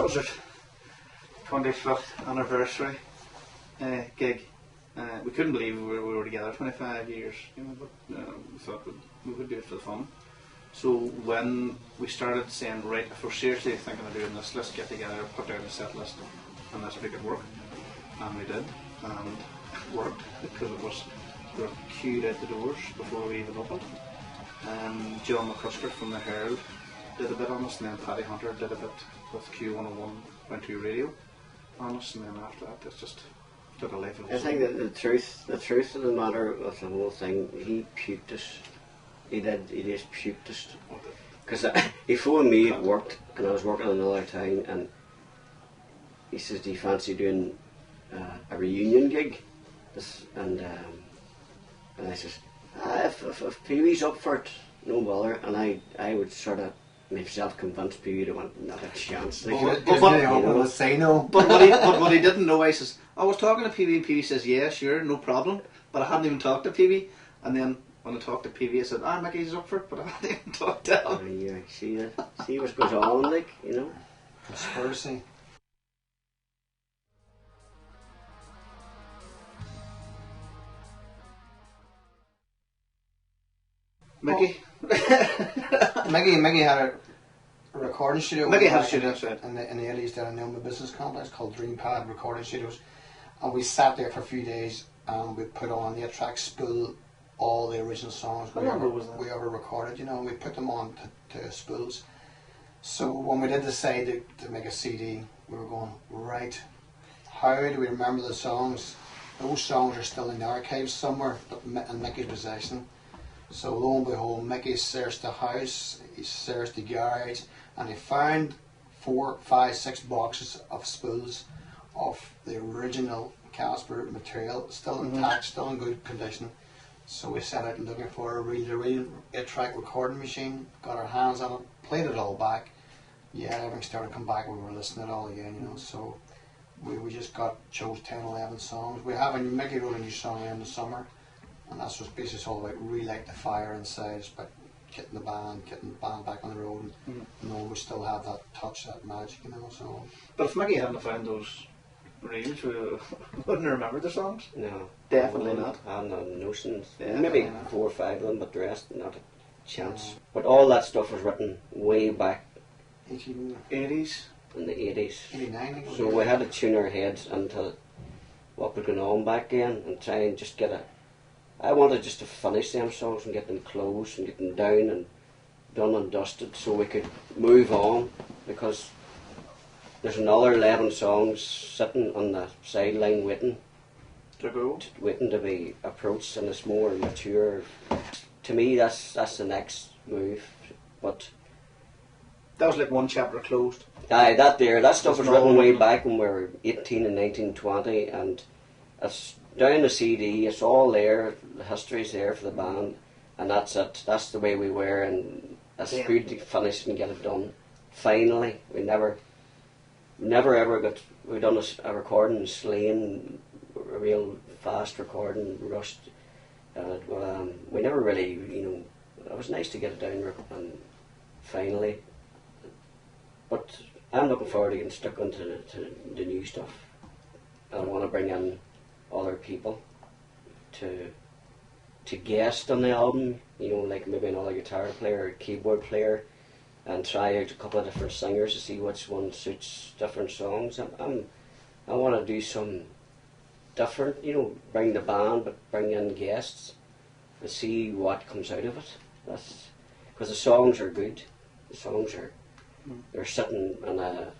that was our 25th anniversary gig. We couldn't believe we were together 25 years, you know, but we thought we would do it for the fun. So when we started saying, right, if we're seriously thinking of doing this, let's get together, put down a set list, and let's make it work. And we did, and it worked, because we were queued out the doors before we even opened. John McCusker from the Herald did a bit on us, and then Paddy Hunter did a bit with Q101.2 radio on us, and then after that it just took a life of its own. I think that the truth of the matter of the whole thing, he puked us. He just puked us. Because he phoned me at work, and I was working in another town, and he says, do you fancy doing a reunion gig? And I says, if Pee Wee's up for it, no bother. And I would sort of myself convinced Pee Wee to want not a chance. But what he didn't know, I says, I was talking to Pee Wee, and Pee Wee says, yeah, sure, no problem. But I hadn't even talked to Pee Wee. And then when I talked to Pee Wee, I said, Mickey's up for it, but I hadn't even talked to him. Yeah, see what goes on, like, you know. Conspiracy. Mickey? Mickey had a recording studio. Mickey had a studio, that's right. In the 80s down in the Elma Business Complex called Dreampad Recording Studios. And we sat there for a few days and we put on the 8-track spool all the original songs we ever recorded, you know, and we put them on to spools. So when we did decide to make a CD, we were going, right, how do we remember the songs? Those songs are still in the archives somewhere in Mickey's possession. So lo and behold, Mickey searched the house, he searched the garage, and he found 4, 5, 6 boxes of spools of the original Casper material, still intact, still in good condition. So we set out looking for a real 8-track recording machine, got our hands on it, played it all back. Yeah, everything started to come back, we were listening to it all again, you know, so we just chose 10, 11 songs. Mickey wrote a new song in the summer, and that's what basically all about, relight the fire inside. It's about getting the band back on the road, and you know, we still have that touch, that magic, you know, so. But if Mickey hadn't found those reels, we wouldn't have remembered the songs? No. Definitely not. I had no notions. Maybe 4 or 5 of them, but the rest, not a chance. But all that stuff was written way back 80s? In the 80s. 89. So we had to tune our heads into what was going on back then and try and just I wanted just to finish them songs and get them closed and get them down and done and dusted so we could move on, because there's another 11 songs sitting on the sideline waiting to be approached, and it's more mature. To me, that's the next move. But that was like one chapter closed. Aye, that stuff was written way back when we were 18 and 19, 20, and it's down the CD. It's all there. The history's there for the band, and that's it. That's the way we were, and it's good to finish and get it done. Finally, we never ever got. We done a recording in Slane, a real fast recording, rushed. We never really, you know. It was nice to get it down and finally. But I'm looking forward to getting stuck into the new stuff. I want to bring in other people to guest on the album, you know, like maybe another guitar player or keyboard player, and try out a couple of different singers to see which one suits different songs. I want to do some different, you know, bring the band but bring in guests and see what comes out of it. That's because the songs are good. The songs are they're sitting in a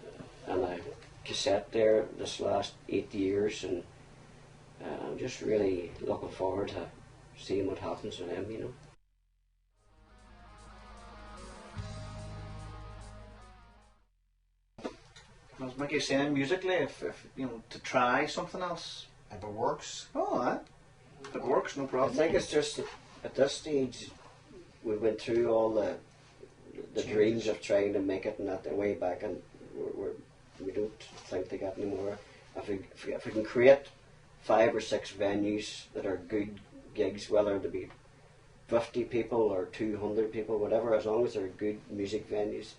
cassette there this last 8 years, and I'm just really looking forward to seeing what happens with them, you know. As Mickey saying, musically, if you know, to try something else. If it works. Oh, if it works, no problem. I think it's just at this stage we went through all the dreams of trying to make it and that way back, and we don't think they got any more. If we can create 5 or 6 venues that are good gigs, whether they be 50 people or 200 people, whatever, as long as they're good music venues,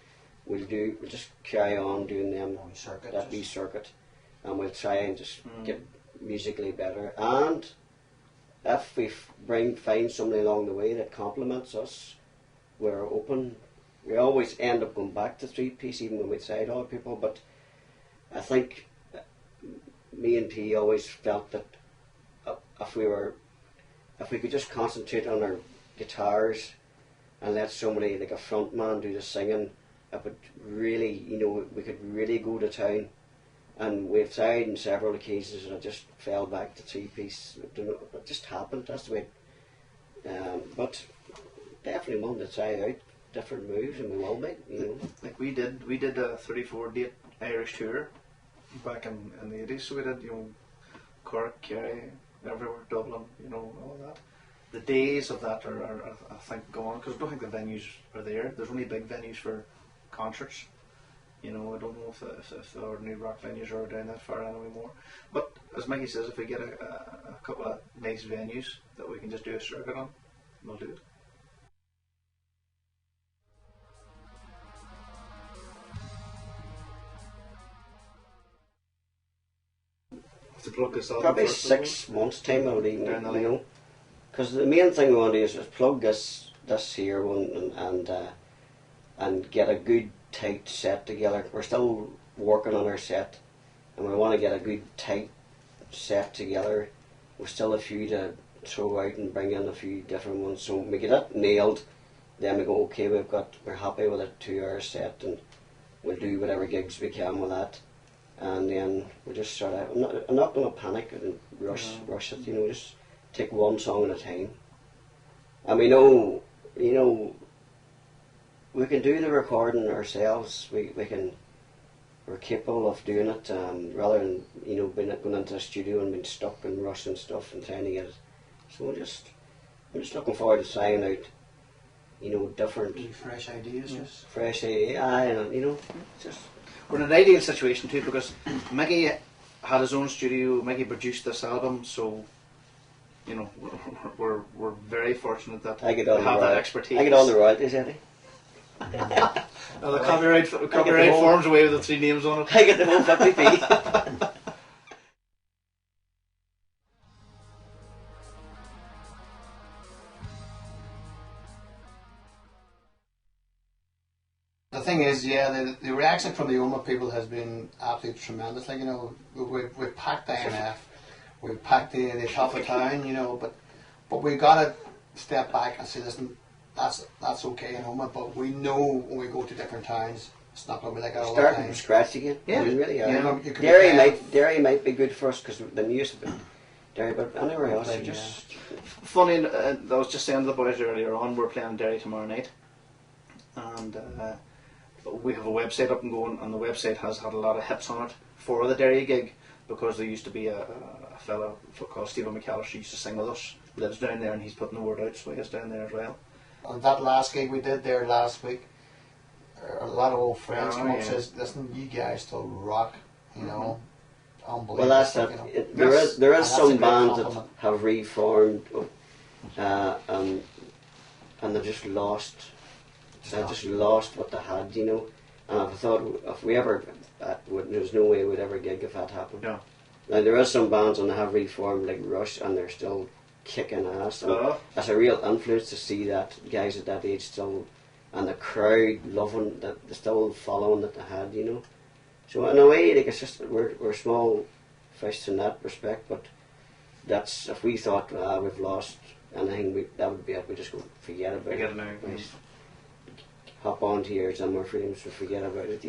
we'll just carry on doing them that wee Just circuit, and we'll try and just get musically better. And if we find somebody along the way that compliments us, we're open. We always end up going back to three-piece even when we tried other people, but I think me and P always felt that if we could just concentrate on our guitars and let somebody like a front man do the singing, it would really, we could really go to town. And we've tried on several occasions and I just fell back to three-piece. It just happened, that's the way. But definitely wanted to try out different moves, and we will be, Like we did a 34-date Irish tour back in the 80s, so we did, Cork, Kerry, everywhere, Dublin, all that. The days of that are I think, gone, because I don't think the venues are there. There's only big venues for concerts. I don't know if our new rock venues are down that far anymore. But as Mickey says, if we get a couple of nice venues that we can just do a circuit on, we'll do it. To plug this album probably first, 6 months time I would even, because the main thing we want to do is plug this here one and get a good tight set together. We're still working on our set, and we want to get a good tight set together. We're still a few to throw out and bring in a few different ones. So when we get it nailed, then we go, okay, we're happy with a 2-hour set, and we'll do whatever gigs we can with that. And then we'll just start out. I'm not going to panic and rush it. Just take one song at a time. And we know, we can do the recording ourselves. We're capable of doing it, rather than going into a studio and being stuck and rushing stuff and trying to get it. So I'm just looking forward to trying out, different fresh ideas, just fresh ideas. Just. We're in an ideal situation too, because Mickey had his own studio. Mickey produced this album, so we're very fortunate that we have that expertise. I get all the royalties, Eddie. The copyright forms away with the 3 names on it. I get the whole 50p. the thing is, the reaction from the Oma people has been absolutely tremendous. Like, we've packed the IMF, we've packed the top of town, but we got to step back and say, listen, that's okay in Oma, but we know when we go to different towns, it's not going to be like that all the time. Starting from scratch again. Yeah, we really are. Yeah. Derry might be good for us because the news of it. Derry, but anywhere else, just funny. I was just saying to the boys earlier on, we're playing Derry tomorrow night, and we have a website up and going, and the website has had a lot of hits on it for the Derry gig, because there used to be a fellow called Stephen McAllister used to sing with us, lives down there, and he's putting the word out, so he's down there as well. On that last gig we did there last week, a lot of old friends came up and says, listen, you guys still rock, Unbelievable. well, that's it. There is some bands that have reformed, and they just lost. They just lost what they had, And I thought, if we ever, there's no way we'd ever gig if that happened. No. Now there is some bands and they have reformed like Rush, and they're still kicking ass. And it's a real influence to see that guys at that age still, and the crowd loving that, the still following that they had, So in a way, like, it's just we're small fish in that respect, but that's, if we thought we've lost anything, that would be it. We just go forget about it. Forget it now. Hop onto your Summer Frames and forget about it,